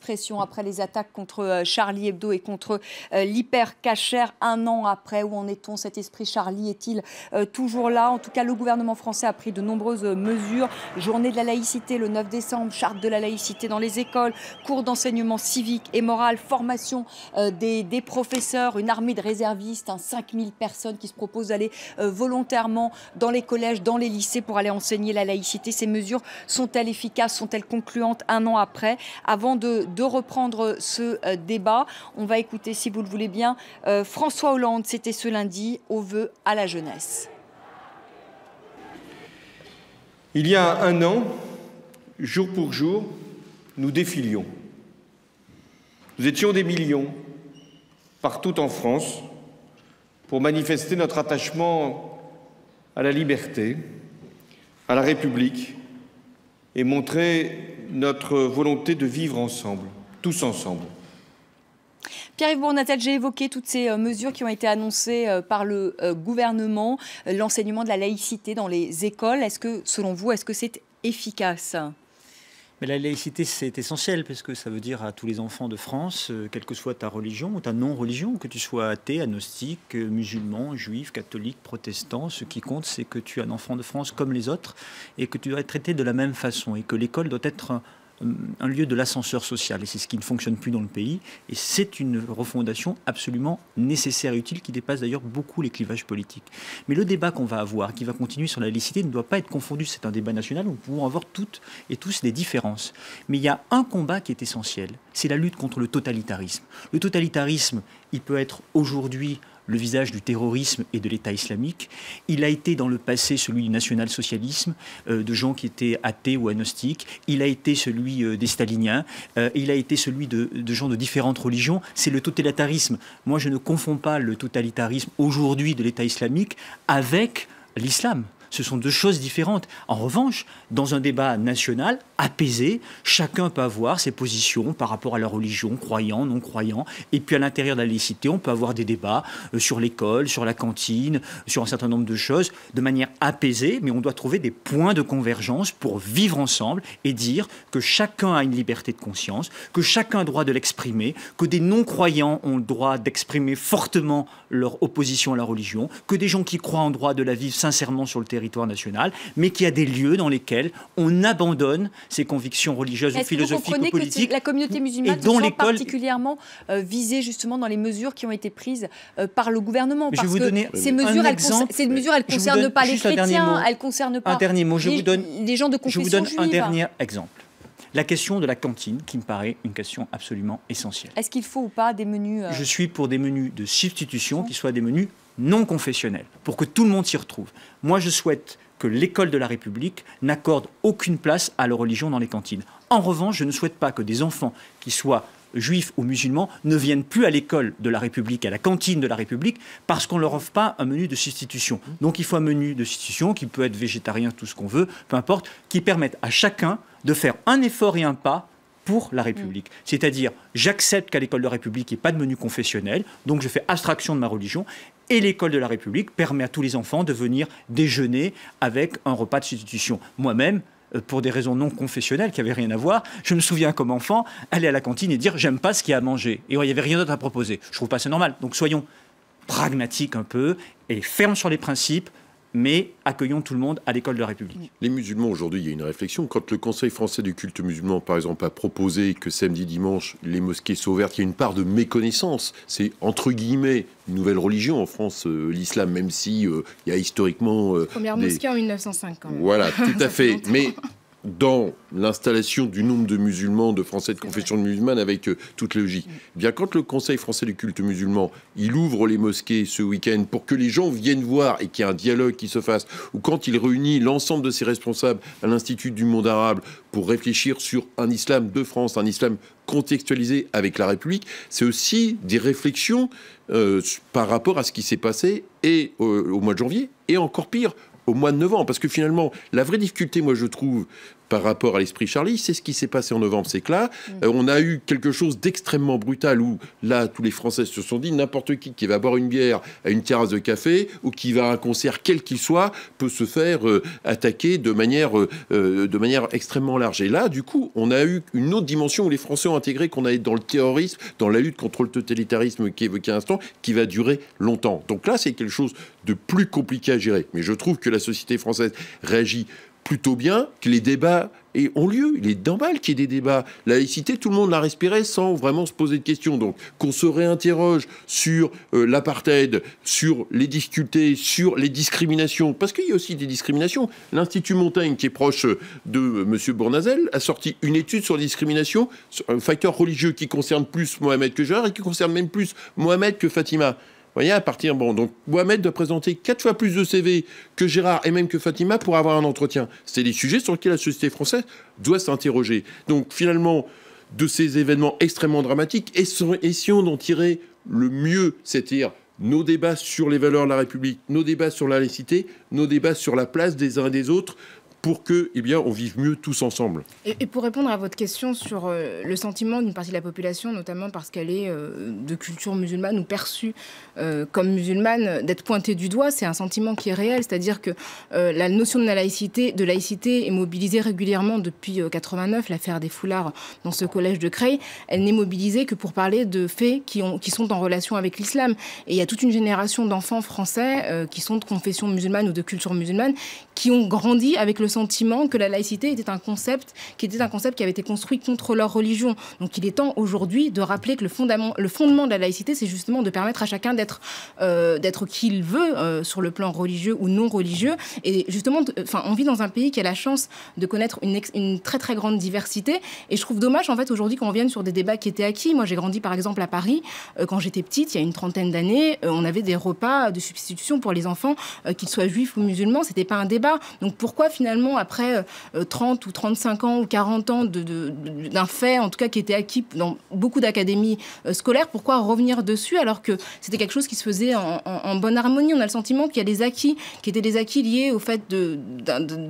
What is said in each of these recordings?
d'expression après les attaques contre Charlie Hebdo et contre l'Hyper Cacher. Un an après, où en est-on? Cet esprit Charlie est-il toujours là? En tout cas, le gouvernement français a pris de nombreuses mesures. Journée de la laïcité le 9 décembre, charte de la laïcité dans les écoles, cours d'enseignement civique et moral, formation des professeurs, une armée de réservistes, 5000 personnes qui se proposent d'aller volontairement dans les collèges, dans les lycées pour aller enseigner la laïcité. Ces mesures sont-elles efficaces, sont-elles concluantes un an après? Avant de reprendre ce débat, on va écouter, si vous le voulez bien, François Hollande, c'était ce lundi, aux vœux à la jeunesse. Il y a un an, jour pour jour, nous défilions. Nous étions des millions, partout en France, pour manifester notre attachement à la liberté, à la République, et montrer notre volonté de vivre ensemble, tous ensemble. Pierre-Yves Bournatel, j'ai évoqué toutes ces mesures qui ont été annoncées par le gouvernement, l'enseignement de la laïcité dans les écoles. Est-ce que, selon vous, est-ce que c'est efficace ? Mais la laïcité, c'est essentiel, parce que ça veut dire à tous les enfants de France, quelle que soit ta religion ou ta non-religion, que tu sois athée, agnostique, musulman, juif, catholique, protestant, ce qui compte, c'est que tu es un enfant de France comme les autres et que tu dois être traité de la même façon et que l'école doit être un lieu de l'ascenseur social. Et c'est ce qui ne fonctionne plus dans le pays. Et c'est une refondation absolument nécessaire et utile qui dépasse d'ailleurs beaucoup les clivages politiques. Mais le débat qu'on va avoir, qui va continuer sur la laïcité, ne doit pas être confondu. C'est un débat national où nous pouvons avoir toutes et tous des différences. Mais il y a un combat qui est essentiel. C'est la lutte contre le totalitarisme. Le totalitarisme, il peut être aujourd'hui le visage du terrorisme et de l'État islamique. Il a été dans le passé celui du national-socialisme, de gens qui étaient athées ou agnostiques. Il a été celui des staliniens. Il a été celui de gens de différentes religions. C'est le totalitarisme. Moi, je ne confonds pas le totalitarisme aujourd'hui de l'État islamique avec l'islam. Ce sont deux choses différentes. En revanche, dans un débat national, apaisé, chacun peut avoir ses positions par rapport à la religion, croyant, non croyant. Et puis à l'intérieur de la laïcité, on peut avoir des débats sur l'école, sur la cantine, sur un certain nombre de choses, de manière apaisée, mais on doit trouver des points de convergence pour vivre ensemble et dire que chacun a une liberté de conscience, que chacun a le droit de l'exprimer, que des non-croyants ont le droit d'exprimer fortement leur opposition à la religion, que des gens qui croient en droit de la vivre sincèrement sur le territoire national, mais qu'il y a des lieux dans lesquels on abandonne ses convictions religieuses ou philosophiques ou politiques. Que la communauté musulmane se sent particulièrement visée justement dans les mesures qui ont été prises par le gouvernement. Parce que ces mesures, elles ne concernent pas les chrétiens, elles ne concernent pas les gens de confession juive. Je vous donne un dernier exemple. La question de la cantine, qui me paraît une question absolument essentielle. Est-ce qu'il faut ou pas des menus Je suis pour des menus de substitution qui soient des menus non confessionnels, pour que tout le monde s'y retrouve. Moi, je souhaite que l'école de la République n'accorde aucune place à la religion dans les cantines. En revanche, je ne souhaite pas que des enfants qui soient juifs ou musulmans ne viennent plus à l'école de la République, à la cantine de la République, parce qu'on ne leur offre pas un menu de substitution. Donc il faut un menu de substitution qui peut être végétarien, tout ce qu'on veut, peu importe, qui permette à chacun de faire un effort et un pas pour la République. C'est-à-dire, j'accepte qu'à l'école de la République, il n'y ait pas de menu confessionnel, donc je fais abstraction de ma religion, et l'école de la République permet à tous les enfants de venir déjeuner avec un repas de substitution. Moi-même, pour des raisons non confessionnelles qui n'avaient rien à voir, je me souviens comme enfant, aller à la cantine et dire « j'aime pas ce qu'il y a à manger ». Et il n'y avait rien d'autre à proposer. Je trouve pas ça normal. Donc soyons pragmatiques un peu et fermes sur les principes, mais accueillons tout le monde à l'école de la République. Les musulmans, aujourd'hui, il y a une réflexion. Quand le Conseil français du culte musulman, par exemple, a proposé que samedi, dimanche, les mosquées soient ouvertes, il y a une part de méconnaissance. C'est, entre guillemets, une nouvelle religion en France, l'islam, même si il y a historiquement... Première mosquée en 1950. Voilà, tout à fait. Mais dans l'installation du nombre de musulmans, de Français de confession musulmane, avec toute logique. Bien, quand le Conseil français du culte musulman, il ouvre les mosquées ce week-end pour que les gens viennent voir et qu'il y ait un dialogue qui se fasse, ou quand il réunit l'ensemble de ses responsables à l'Institut du monde arabe pour réfléchir sur un islam de France, un islam contextualisé avec la République, c'est aussi des réflexions par rapport à ce qui s'est passé au mois de janvier, et encore pire, au mois de novembre. Parce que finalement, la vraie difficulté, moi, je trouve, par rapport à l'esprit Charlie. C'est ce qui s'est passé en novembre, c'est que là, on a eu quelque chose d'extrêmement brutal où là, tous les Français se sont dit n'importe qui va boire une bière à une terrasse de café ou qui va à un concert, quel qu'il soit, peut se faire attaquer de manière extrêmement large. Et là, du coup, on a eu une autre dimension où les Français ont intégré qu'on allait dans le terrorisme, dans la lutte contre le totalitarisme qui est évoqué à l'instant, qui va durer longtemps. Donc là, c'est quelque chose de plus compliqué à gérer. Mais je trouve que la société française réagit plutôt bien, que les débats ont lieu. Il est normal qu'il y ait des débats. La laïcité, tout le monde l'a respiré sans vraiment se poser de questions. Donc, qu'on se réinterroge sur l'apartheid, sur les difficultés, sur les discriminations, parce qu'il y a aussi des discriminations. L'Institut Montaigne, qui est proche de M. Bournazel, a sorti une étude sur les discriminations, sur un facteur religieux qui concerne plus Mohamed que Gérard et qui concerne même plus Mohamed que Fatima. Vous voyez, à partir... Bon, donc Mohamed doit présenter 4 fois plus de CV que Gérard et même que Fatima pour avoir un entretien. C'est des sujets sur lesquels la société française doit s'interroger. Donc finalement, de ces événements extrêmement dramatiques, essayons d'en tirer le mieux, c'est-à-dire nos débats sur les valeurs de la République, nos débats sur la laïcité, nos débats sur la place des uns et des autres, pour que, eh bien, on vive mieux tous ensemble. Et pour répondre à votre question sur le sentiment d'une partie de la population, notamment parce qu'elle est de culture musulmane ou perçue comme musulmane, d'être pointée du doigt, c'est un sentiment qui est réel. C'est-à-dire que la notion de laïcité est mobilisée régulièrement depuis 89, l'affaire des foulards dans ce collège de Creil. Elle n'est mobilisée que pour parler de faits qui sont en relation avec l'islam. Et il y a toute une génération d'enfants français qui sont de confession musulmane ou de culture musulmane qui ont grandi avec le sentiment que la laïcité était un concept qui avait été construit contre leur religion. Donc il est temps aujourd'hui de rappeler que le fondement de la laïcité, c'est justement de permettre à chacun d'être qui il veut sur le plan religieux ou non religieux. Et justement, on vit dans un pays qui a la chance de connaître une très très grande diversité. Et je trouve dommage en fait aujourd'hui qu'on revienne sur des débats qui étaient acquis. Moi j'ai grandi par exemple à Paris quand j'étais petite, il y a une trentaine d'années, on avait des repas de substitution pour les enfants, qu'ils soient juifs ou musulmans, c'était pas un débat. Donc pourquoi finalement après 30 ou 35 ans ou 40 ans d'un fait, en tout cas qui était acquis dans beaucoup d'académies scolaires, pourquoi revenir dessus alors que c'était quelque chose qui se faisait en bonne harmonie? On a le sentiment qu'il y a des acquis qui étaient des acquis liés au fait de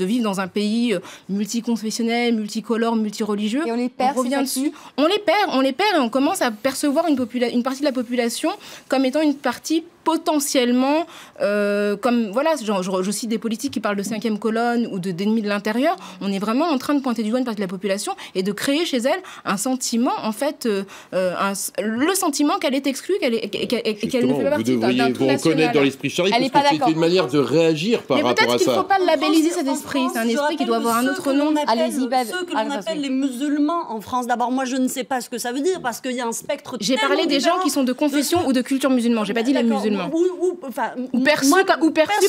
vivre dans un pays multiconfessionnel, multicolore, multireligieux. Et on les perd, on revient dessus. On les perd et on commence à percevoir une partie de la population comme étant une partie potentiellement, comme voilà, je cite des politiques qui parlent de 5e colonne ou d'ennemis de l'intérieur. On est vraiment en train de pointer du doigt une partie de la population et de créer chez elle un sentiment, en fait, le sentiment qu'elle est exclue, qu'elle ne fait pas partie d'un tout national. Vous reconnaître dans l'esprit Charlie, parce que c'est une manière de réagir par rapport à ça. Mais peut-être qu'il ne faut pas labelliser cet esprit. C'est un esprit qui doit avoir un autre nom. Allez-y, Bev. Ceux que l'on appelle les musulmans en France. D'abord, moi, je ne sais pas ce que ça veut dire parce qu'il y a un spectre. J'ai parlé des gens qui sont de confession ou de culture musulmane. J'ai pas dit les musulmans. Ou perçus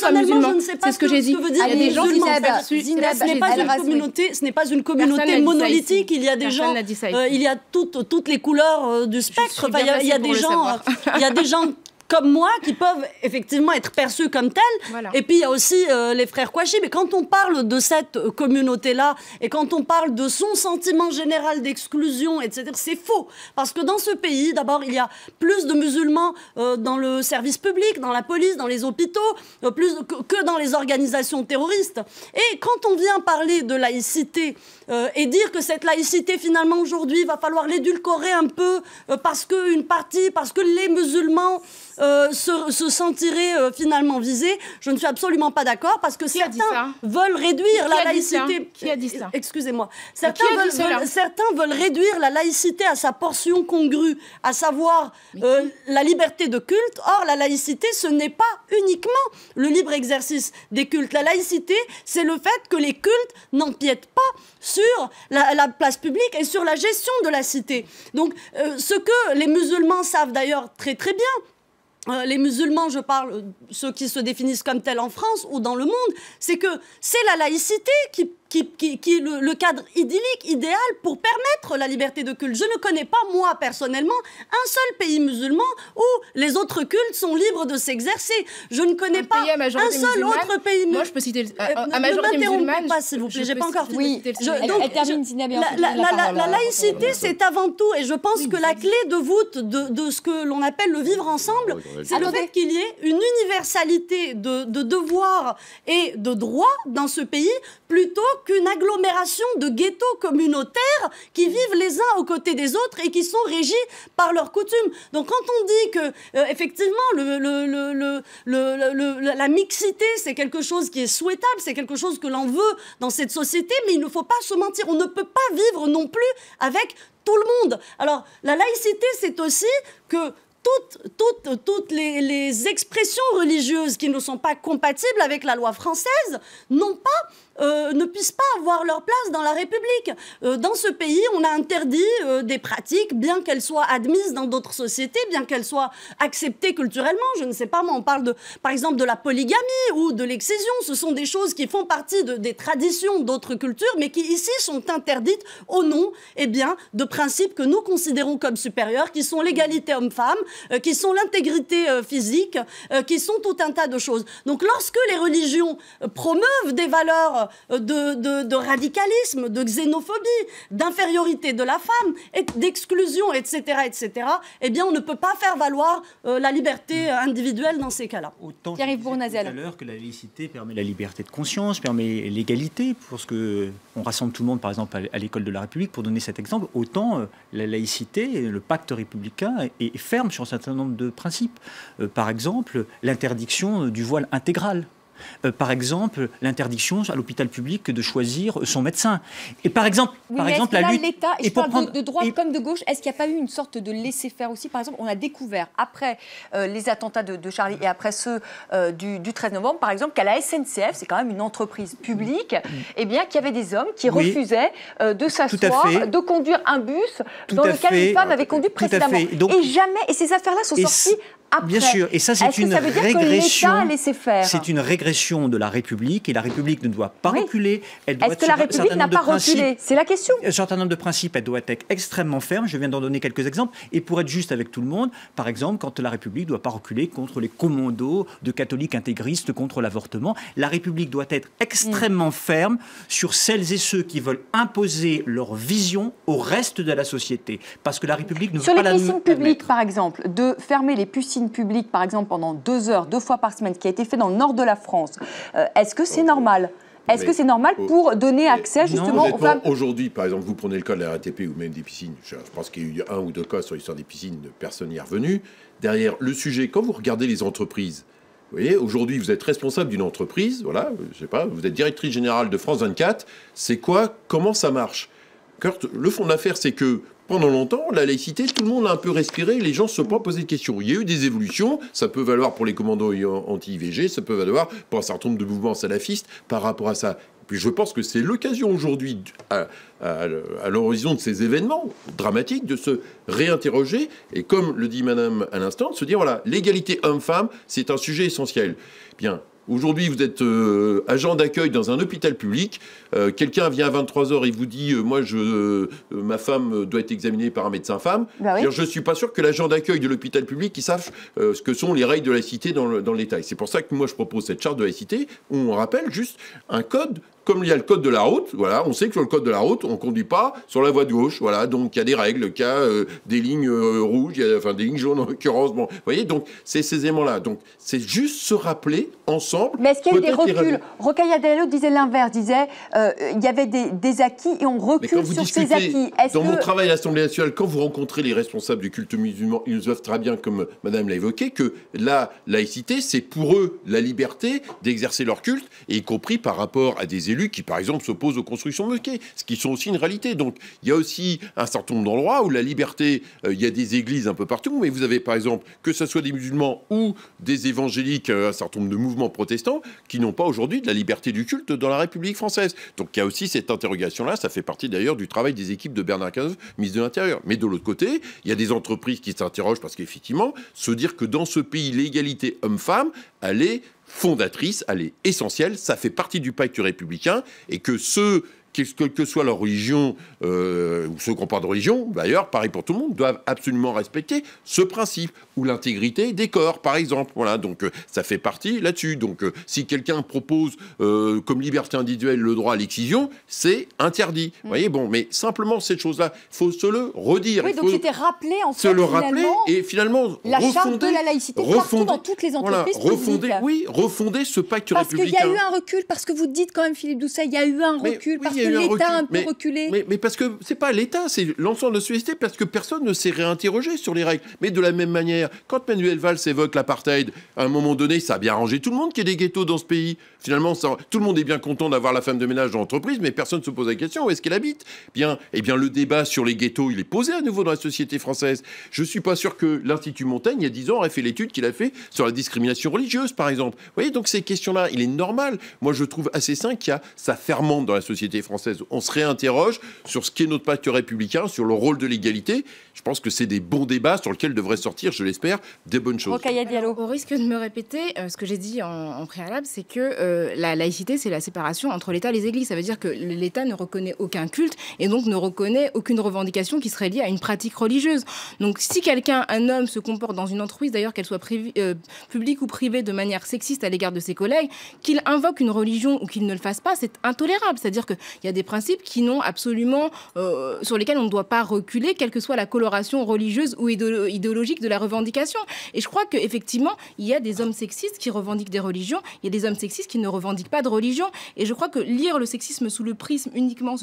comme musulmans. C'est ce que j'ai dit. Il y a des gens qui sont perçus. Ce n'est pas une communauté monolithique. Il y a des gens. Il y a toutes les couleurs du spectre. Il y a des gens comme moi, qui peuvent effectivement être perçus comme tels. Voilà. Et puis, il y a aussi les frères Kouachi. Mais quand on parle de cette communauté-là, et quand on parle de son sentiment général d'exclusion, etc., c'est faux. Parce que dans ce pays, d'abord, il y a plus de musulmans dans le service public, dans la police, dans les hôpitaux, plus que dans les organisations terroristes. Et quand on vient parler de laïcité, et dire que cette laïcité, finalement, aujourd'hui, va falloir l'édulcorer un peu parce que les musulmans se sentiraient finalement visés, je ne suis absolument pas d'accord parce que certains veulent réduire la laïcité. Qui a dit ça? Excusez-moi. Certains veulent réduire la laïcité à sa portion congrue, à savoir la liberté de culte. Or, la laïcité, ce n'est pas uniquement le libre exercice des cultes. La laïcité, c'est le fait que les cultes n'empiètent pas sur la place publique et sur la gestion de la cité. Donc, ce que les musulmans savent d'ailleurs très très bien, les musulmans, je parle, ceux qui se définissent comme tels en France ou dans le monde, c'est que c'est la laïcité qui est le cadre idyllique, idéal pour permettre la liberté de culte. Je ne connais pas, moi, personnellement, un seul pays musulman où les autres cultes sont libres de s'exercer. Je ne connais pas un seul autre pays musulman. Moi, je peux citer à majorité musulmane. Pas, s'il vous plaît, j'ai pas encore fini. Elle termine, Zinabi. La laïcité, c'est avant tout, et je pense que la clé de voûte de ce que l'on appelle le vivre ensemble, c'est le fait qu'il y ait une universalité de devoirs et de droits dans ce pays, plutôt qu'une agglomération de ghettos communautaires qui vivent les uns aux côtés des autres et qui sont régis par leurs coutumes. Donc quand on dit que, effectivement, la mixité, c'est quelque chose qui est souhaitable, c'est quelque chose que l'on veut dans cette société, mais il ne faut pas se mentir. On ne peut pas vivre non plus avec tout le monde. Alors, la laïcité, c'est aussi que toutes les expressions religieuses qui ne sont pas compatibles avec la loi française ne puissent pas avoir leur place dans la République. Dans ce pays, on a interdit des pratiques, bien qu'elles soient admises dans d'autres sociétés, bien qu'elles soient acceptées culturellement. Je ne sais pas, moi, on parle par exemple de la polygamie ou de l'excision. Ce sont des choses qui font partie des traditions d'autres cultures, mais qui ici sont interdites au nom de principes que nous considérons comme supérieurs, qui sont l'égalité homme-femme, qui sont l'intégrité physique, qui sont tout un tas de choses. Donc lorsque les religions promeuvent des valeurs de radicalisme, de xénophobie, d'infériorité de la femme, d'exclusion, etc., eh bien, on ne peut pas faire valoir la liberté individuelle dans ces cas-là. Autant je disais tout à l'heure que la laïcité permet la liberté de conscience, permet l'égalité, parce qu'on rassemble tout le monde, par exemple, à l'école de la République, pour donner cet exemple, autant la laïcité, le pacte républicain est ferme sur un certain nombre de principes. Par exemple, l'interdiction du voile intégral. Par exemple, l'interdiction à l'hôpital public de choisir son médecin. Et par exemple, la lutte... l'État, et je parle de droite comme de gauche, est-ce qu'il n'y a pas eu une sorte de laisser-faire aussi? Par exemple, on a découvert, après les attentats de Charlie et après ceux du 13 novembre, par exemple, qu'à la SNCF, c'est quand même une entreprise publique, qu'il y avait des hommes qui refusaient de s'asseoir, de conduire un bus dans lequel une femme avait conduit précédemment. Et ces affaires-là sont sorties après. Bien sûr, et ça c'est une régression. C'est une régression de la République, et la République ne doit pas reculer. Est-ce que la République n'a pas reculé? C'est la question. Un certain nombre de principes, elle doit être extrêmement ferme. Je viens d'en donner quelques exemples. Et pour être juste avec tout le monde, par exemple, quand la République ne doit pas reculer contre les commandos de catholiques intégristes contre l'avortement, la République doit être extrêmement ferme sur celles et ceux qui veulent imposer leur vision au reste de la société. Parce que la République ne veut pas la... Sur les piscines publiques, par exemple, de fermer les piscines publiques, par exemple, pendant 2 heures, 2 fois par semaine, ce qui a été fait dans le nord de la France, est-ce que c'est normal? Est-ce que c'est normal pour donner accès justement aux femmes? Aujourd'hui, par exemple, vous prenez le cas de la RATP ou même des piscines, je pense qu'il y a eu 1 ou 2 cas sur l'histoire des piscines, personne n'y est revenu. Derrière le sujet, quand vous regardez les entreprises, vous voyez, aujourd'hui, vous êtes responsable d'une entreprise, voilà, je sais pas, vous êtes directrice générale de France 24, c'est quoi, comment ça marche? Le fond de l'affaire, c'est que pendant longtemps, la laïcité, tout le monde a un peu respiré, les gens ne se sont pas posé de questions. Il y a eu des évolutions, ça peut valoir pour les commandos anti-IVG, ça peut valoir pour un certain nombre de mouvements salafistes par rapport à ça. Puis je pense que c'est l'occasion aujourd'hui, à l'horizon de ces événements dramatiques, de se réinterroger, et comme le dit Madame à l'instant, de se dire, voilà, l'égalité homme-femme, c'est un sujet essentiel. Bien. Aujourd'hui, vous êtes agent d'accueil dans un hôpital public. Quelqu'un vient à 23h et vous dit ma femme doit être examinée par un médecin femme. Je ne suis pas sûr que l'agent d'accueil de l'hôpital public il sache ce que sont les règles de laïcité dans l'État. Et c'est pour ça que moi je propose cette charte de laïcité où on rappelle juste un code. Comme il y a le code de la route, voilà, on sait que sur le code de la route, on ne conduit pas sur la voie de gauche. Voilà, donc il y a des règles, il y a des lignes rouges, enfin des lignes jaunes en l'occurrence. Bon, vous voyez, donc c'est ces éléments-là. Donc c'est juste se rappeler ensemble. Mais est-ce qu'il y a eu des reculs? Rokhaya Diallo disait l'inverse, disait il y avait des acquis et on recule sur ces acquis. Dans mon travail à l'Assemblée nationale, quand vous rencontrez les responsables du culte musulman, ils savent très bien, comme Madame l'a évoqué, que la laïcité, c'est pour eux la liberté d'exercer leur culte, et y compris par rapport à des élus qui, par exemple, s'opposent aux constructions de mosquées, ce qui sont aussi une réalité. Donc, il y a aussi un certain nombre d'endroits où la liberté, il y a des églises un peu partout, mais vous avez, par exemple, que ce soit des musulmans ou des évangéliques, un certain nombre de mouvements protestants qui n'ont pas aujourd'hui de la liberté du culte dans la République française. Donc, il y a aussi cette interrogation-là. Ça fait partie d'ailleurs du travail des équipes de Bernard Cazeneuve, ministre de l'Intérieur. Mais de l'autre côté, il y a des entreprises qui s'interrogent parce qu'effectivement, se dire que dans ce pays, l'égalité homme-femme, elle est fondatrice, elle est essentielle, ça fait partie du pacte républicain, et que ceux quelle que soit leur religion, ou ceux qui n'ont pas de religion, d'ailleurs, pareil pour tout le monde, doivent absolument respecter ce principe, ou l'intégrité des corps, par exemple. Voilà, donc ça fait partie là-dessus. Donc si quelqu'un propose comme liberté individuelle le droit à l'excision, c'est interdit. Vous voyez, bon, mais simplement cette chose-là, il faut se le redire. Oui, donc c'était rappelé, en fait, se le rappeler, et finalement la charte de la laïcité partout dans toutes les entreprises publiques. Refonder ce pacte républicain. Parce qu'il y a eu un recul, parce que vous dites quand même, Philippe Doucet, il y a eu un recul, parce que l'État a un peu reculé. Mais parce que c'est pas l'État, c'est l'ensemble de la société, parce que personne ne s'est réinterrogé sur les règles. Mais de la même manière, quand Manuel Valls évoque l'apartheid, à un moment donné, ça a bien arrangé tout le monde qu'il y ait des ghettos dans ce pays. Finalement, tout le monde est bien content d'avoir la femme de ménage dans l'entreprise, mais personne ne se pose la question où est-ce qu'elle habite. Eh bien, le débat sur les ghettos, il est posé à nouveau dans la société française. Je suis pas sûr que l'Institut Montaigne, il y a 10 ans, aurait fait l'étude qu'il a fait sur la discrimination religieuse, par exemple. Vous voyez, donc ces questions-là, il est normal. Moi, je trouve assez sain qu'il y a ça fermente dans la société française. On se réinterroge sur ce qu'est notre pacte républicain, sur le rôle de l'égalité. Je pense que c'est des bons débats sur lesquels devraient sortir, je l'espère, des bonnes choses. Au risque de me répéter, ce que j'ai dit en préalable, c'est que la laïcité, c'est la séparation entre l'État et les églises. Ça veut dire que l'État ne reconnaît aucun culte et donc ne reconnaît aucune revendication qui serait liée à une pratique religieuse. Donc si un homme se comporte dans une entreprise, d'ailleurs qu'elle soit publique ou privée, de manière sexiste à l'égard de ses collègues, qu'il invoque une religion ou qu'il ne le fasse pas, c'est intolérable. C'est-à-dire qu'il y a des principes qui n'ont absolument, sur lesquels on ne doit pas reculer, quelle que soit la coloration religieuse ou idéologique de la revendication. Et je crois qu'effectivement, il y a des hommes sexistes qui revendiquent des religions, il y a des hommes sexistes qui ne revendiquent pas de religion. Et je crois que lire le sexisme sous le prisme uniquement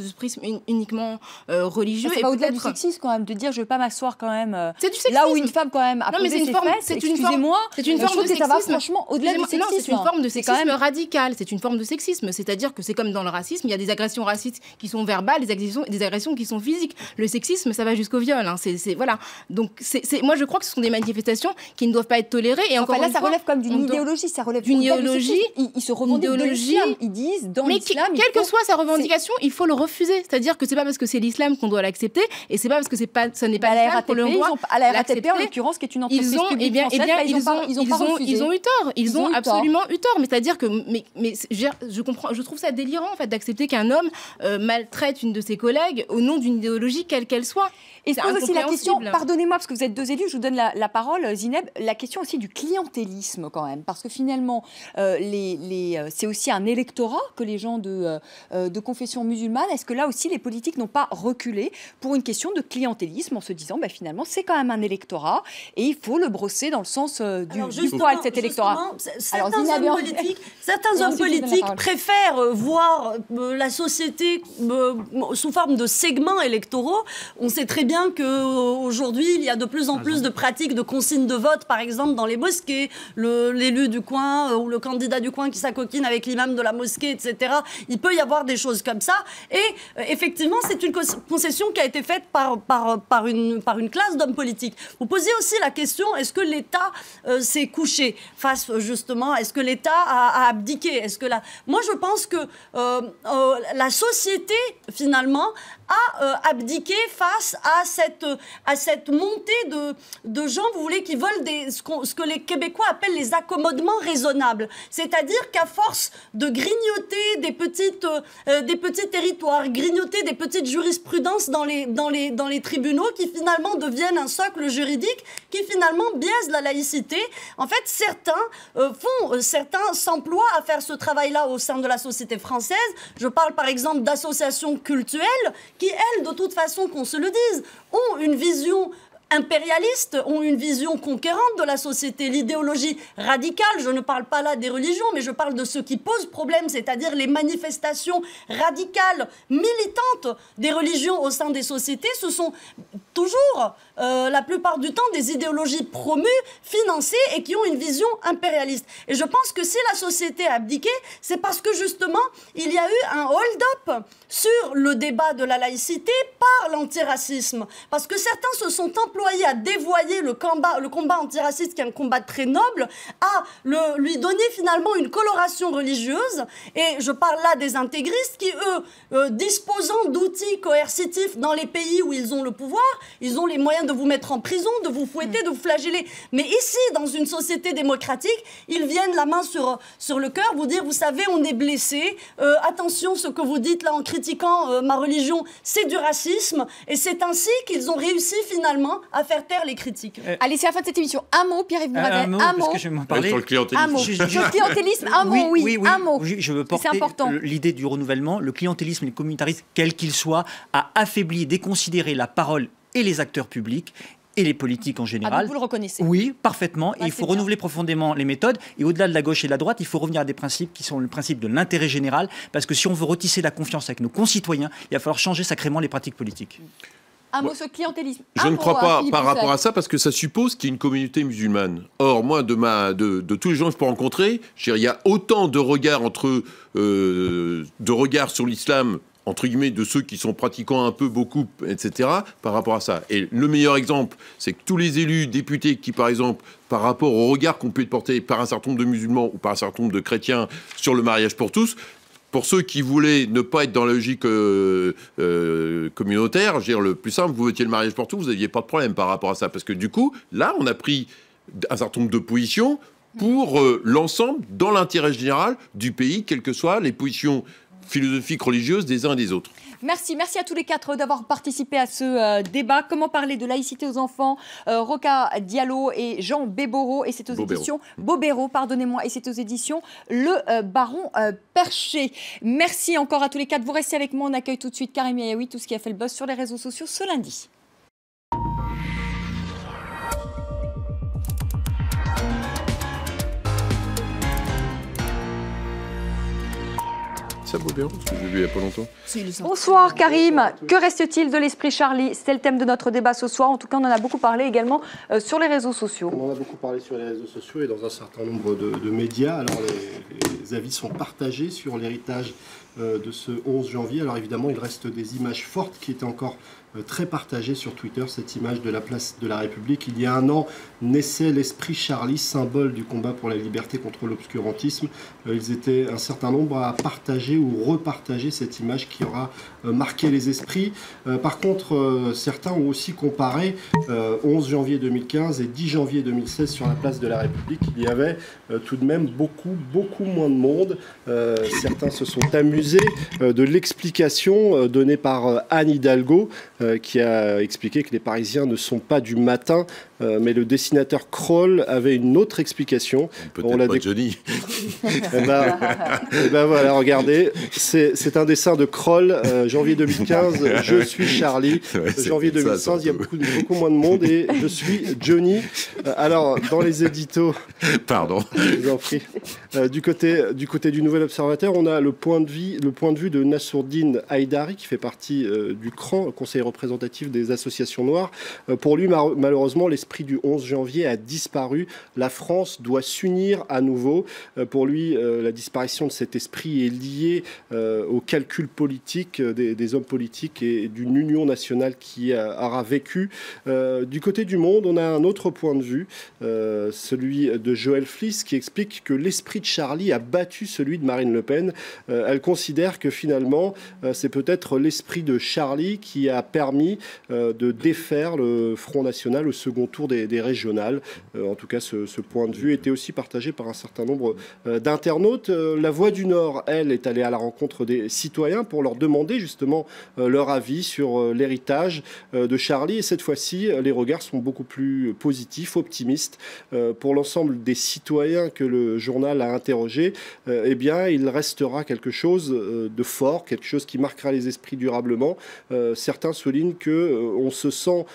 religieux... C'est pas au-delà du sexisme quand même, de dire je ne vais pas m'asseoir quand même c'est du sexisme. Là où une femme quand même a posé ses fesses, excusez-moi, c'est une forme de sexisme. Ça va franchement au-delà du sexisme. Non, c'est une forme de sexisme radical. C'est une forme de sexisme. C'est-à-dire que c'est comme dans le racisme, il y a des agressions racistes qui sont verbales, des agressions qui sont physiques. Le sexisme, ça va jusqu'au viol. Voilà. Donc, moi, je crois que ce sont des manifestations qui ne doivent pas être tolérées. Et encore là, ça relève comme d'une idéologie. Ça relève d'une idéologie. Ils se revendiquent de l'islam. Ils disent dans l'islam. Mais quelle que soit sa revendication, il faut le refuser. C'est-à-dire que c'est pas parce que c'est l'islam qu'on doit l'accepter, et c'est pas parce que ça n'est pas l'islam qu'on le doit. À la RATP, en l'occurrence, qui est une entreprise publique française, ils ont eu tort. Ils ont absolument eu tort. Mais c'est-à-dire que, je trouve ça délirant en fait d'accepter qu'un homme maltraite une de ses collègues au nom d'une idéologie quelle qu'elle soit. Et se pose aussi la question, pardonnez-moi parce que vous êtes deux élus, je vous donne la parole, Zineb, la question aussi du clientélisme quand même, parce que finalement, c'est aussi un électorat que les gens de confession musulmane. Est-ce que là aussi les politiques n'ont pas reculé pour une question de clientélisme en se disant, finalement, c'est quand même un électorat et il faut le brosser dans le sens du poil, cet électorat. Certains hommes politiques préfèrent voir la société sous forme de segments électoraux. On sait très bien qu'aujourd'hui, il y a de plus en plus de pratiques de consignes de vote, par exemple, dans les mosquées. L'élu du coin ou le candidat du coin qui s'acoquine avec l'imam de la mosquée, etc. Il peut y avoir des choses comme ça. Et effectivement, c'est une concession qui a été faite par une classe d'hommes politiques. Vous posez aussi la question, est-ce que l'État s'est couché face, justement, est-ce que l'État a abdiqué? Moi, je pense que la société, finalement, a abdiqué face à cette montée de gens, vous voulez, qui veulent ce que les Québécois appellent les accommodements raisonnables. C'est-à-dire qu'à force de grignoter des petits territoires, grignoter des petites jurisprudences dans les tribunaux qui finalement deviennent un socle juridique, qui finalement biaisent la laïcité. En fait, certains s'emploient à faire ce travail-là au sein de la société française. Je parle par exemple d'associations cultuelles qui, elles, de toute façon, qu'on se le dise, ont une vision impérialistes, ont une vision conquérante de la société, l'idéologie radicale. Je ne parle pas là des religions, mais je parle de ce qui pose problème, c'est-à-dire les manifestations radicales, militantes des religions au sein des sociétés. Ce sont toujours, la plupart du temps, des idéologies promues, financées et qui ont une vision impérialiste. Et je pense que si la société a abdiqué, c'est parce que justement, il y a eu un hold-up sur le débat de la laïcité par l'antiracisme. Parce que certains se sont employés à dévoyer le combat antiraciste, qui est un combat très noble, à lui donner finalement une coloration religieuse. Et je parle là des intégristes qui, eux, disposant d'outils coercitifs dans les pays où ils ont le pouvoir, ils ont les moyens de vous mettre en prison, de vous fouetter, de vous flageller. Mais ici, dans une société démocratique, ils viennent la main sur le cœur, vous dire, vous savez, on est blessé, attention, ce que vous dites là en critiquant ma religion, c'est du racisme, et c'est ainsi qu'ils ont réussi finalement à faire taire les critiques. Allez, c'est la fin de cette émission. Un mot, Pierre-Yves Mouradet, un mot. Parce que je vais m'en parler. Sur le clientélisme. Un mot. Sur le clientélisme, un mot, oui, un mot. Je veux porter l'idée du renouvellement. Le clientélisme et le communautarisme, quel qu'il soit, a affaibli, déconsidéré la parole et les acteurs publics et les politiques en général. Donc vous le reconnaissez? Oui, parfaitement. Et il faut renouveler profondément les méthodes. Et au-delà de la gauche et de la droite, il faut revenir à des principes qui sont le principe de l'intérêt général. Parce que si on veut retisser la confiance avec nos concitoyens, il va falloir changer sacrément les pratiques politiques. Un mot sur le clientélisme. Je ne crois pas par rapport à ça, parce que ça suppose qu'il y ait une communauté musulmane. Or, moi, de tous les gens que je peux rencontrer, il y a autant de regards sur l'islam, entre guillemets, de ceux qui sont pratiquants un peu, beaucoup, etc., par rapport à ça. Et le meilleur exemple, c'est que tous les élus, députés qui, par exemple, par rapport au regard qu'on peut porter par un certain nombre de musulmans ou par un certain nombre de chrétiens sur le mariage pour tous, pour ceux qui voulaient ne pas être dans la logique communautaire, je veux dire, le plus simple, vous votiez le mariage pour tous, vous n'aviez pas de problème par rapport à ça. Parce que du coup, là, on a pris un certain nombre de positions pour l'ensemble, dans l'intérêt général du pays, quelles que soient les positions philosophiques, religieuses des uns et des autres. Merci à tous les quatre d'avoir participé à ce débat. Comment parler de laïcité aux enfants? Rocha Diallo et Jean Bébéro, et c'est aux éditions Bobéro, pardonnez-moi, et c'est aux éditions Le Baron Perché. Merci encore à tous les quatre. Vous restez avec moi. On accueille tout de suite Karim Yaoui, tout ce qui a fait le buzz sur les réseaux sociaux ce lundi. Ça vaut bien, parce que j'ai vu il n'y a pas longtemps. Bonsoir Karim, que reste-t-il de l'esprit Charlie? C'était le thème de notre débat ce soir. En tout cas, on en a beaucoup parlé également sur les réseaux sociaux. On en a beaucoup parlé sur les réseaux sociaux et dans un certain nombre de médias. Alors les avis sont partagés sur l'héritage de ce 11 janvier. Alors évidemment, il reste des images fortes qui étaient encore très partagées sur Twitter, cette image de la place de la République. Il y a un an, naissait l'esprit Charlie, symbole du combat pour la liberté contre l'obscurantisme. Ils étaient un certain nombre à partager ou repartager cette image qui aura marqué les esprits. Par contre, certains ont aussi comparé 11 janvier 2015 et 10 janvier 2016 sur la place de la République. Il y avait tout de même beaucoup moins de monde. Certains se sont amusés de l'explication donnée par Anne Hidalgo, qui a expliqué que les Parisiens ne sont pas du matin, mais le dessinateur Kroll avait une autre explication. Peut-être pas Johnny. Et ben voilà, regardez, c'est un dessin de Kroll, janvier 2015, je suis Charlie. Janvier 2016, il y a beaucoup moins de monde et je suis Johnny. Alors, dans les éditos... Pardon. Je vous en prie. Du côté du Nouvel Observateur, on a le point de vue de Nassourdine Haïdari, qui fait partie du CRAN, Conseil représentatif des associations noires. Pour lui, malheureusement, l'esprit du 11 janvier a disparu. La France doit s'unir à nouveau. Pour lui, la disparition de cet esprit est liée au calcul politique des hommes politiques et d'une union nationale qui aura vécu. Du côté du Monde, on a un autre point de vue, celui de Joël Fliss, qui explique que l'esprit de Charlie a battu celui de Marine Le Pen. Elle considère que finalement, c'est peut-être l'esprit de Charlie qui a permis de défaire le Front National au second tour des régionales. En tout cas, ce point de vue était aussi partagé par un certain nombre d'internautes. La Voix du Nord, elle, est allée à la rencontre des citoyens pour leur demander justement leur avis sur l'héritage de Charlie. Et cette fois-ci, les regards sont beaucoup plus positifs, optimistes. Pour l'ensemble des citoyens que le journal a interrogés, eh bien, il restera quelque chose de fort, quelque chose qui marquera les esprits durablement. Certains soulignent qu'on se sent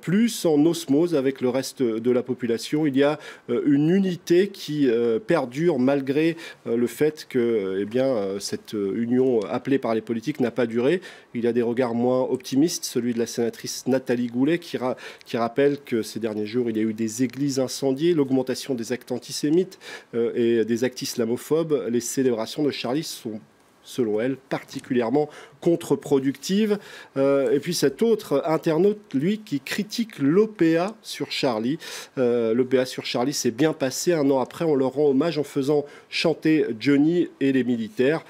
plus en osmose avec le reste de la population. Il y a une unité qui perdure malgré le fait que cette union appelée par les politiques n'a pas duré. Il y a des regards moins optimistes, celui de la sénatrice Nathalie Goulet qui rappelle que ces derniers jours, il y a eu des églises incendiées, l'augmentation des actes antisémites et des actes islamophobes. Les célébrations de Charlie sont, selon elle, particulièrement contre-productive. Et puis cet autre internaute, lui, qui critique l'OPA sur Charlie. L'OPA sur Charlie s'est bien passé. Un an après, on leur rend hommage en faisant chanter Johnny et les militaires.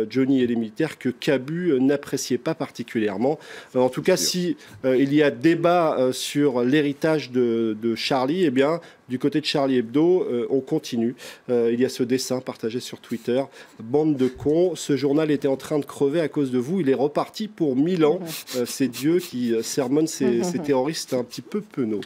Johnny et les militaires que Cabu n'appréciait pas particulièrement. En tout cas, si il y a débat sur l'héritage de Charlie, eh bien, du côté de Charlie Hebdo, on continue. Il y a ce dessin partagé sur Twitter. Bande de cons, ce journal était en train de crever à cause de vous. Il est reparti pour 1000 ans. C'est Dieu qui sermonne ces terroristes un petit peu penauds.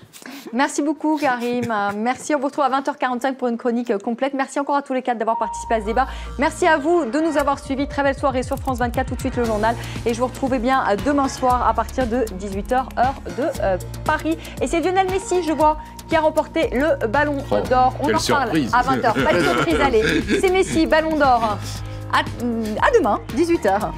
Merci beaucoup, Karim. Merci. On vous retrouve à 20h45 pour une chronique complète. Merci encore à tous les quatre d'avoir participé à ce débat. Merci à vous de nous avoir suivis. Très belle soirée sur France 24. Tout de suite, le journal. Et je vous retrouve bien demain soir à partir de 18h, heure de Paris. Et c'est Lionel Messi, je vois, qui a remporté le Ballon d'Or. On en reparle à 20h. Pas de surprise, allez. C'est Messi, Ballon d'Or. À demain, 18h.